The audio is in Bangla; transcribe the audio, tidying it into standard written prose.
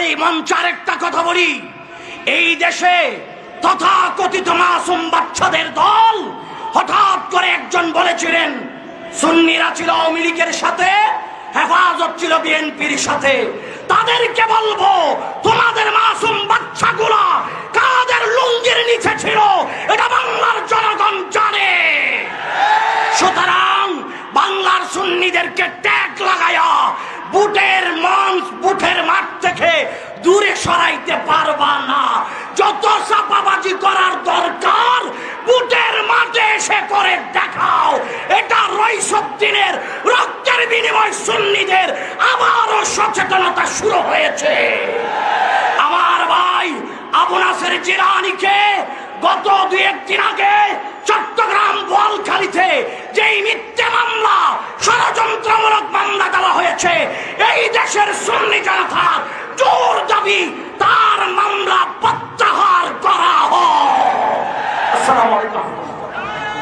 এই মঞ্চে আরেকটা কথা বলি, এই দেশে তথাকথিত মাসুম বাচ্চাদের দল হঠাৎ করে একজন বলেছিলেন সুন্নিরা ছিল আওয়ামী লীগের সাথে, হেফাজত ছিল বিএনপির সাথে। তাদেরকে বলবো, তোমাদের মাসুম বাচ্চাগুলা কাদের লুঙ্গির নিচে ছিল এটা বাংলার জনগণ জানে। সুতরাং বাংলার সুন্নিদেরকে ট্যাগ লাগায়া বুটের মাঠ থেকে দূরে সরাইতে পারবা না। যত চাপাবাজি করার দরকার বুটের মাঠে এসে করে দেখাও। এটা রইসুদ্দিনের রক্তের বিনিময় সুন্নিদের আবারও সচেতনতা শুরু হয়েছে। আমার ভাই আবু নাসের জিলানীকে গত 2-1 দিন আগে চট্টগ্রাম বোয়ালখালীতে যেই মিথ্যে মামলা, ষড়যন্ত্রমূলক মামলা দেওয়া হয়েছে, এই দেশের সুন্নি জনতার জোর দাবি তার মামলা প্রত্যাহার করা হোক। আসসালামু আলাইকুম।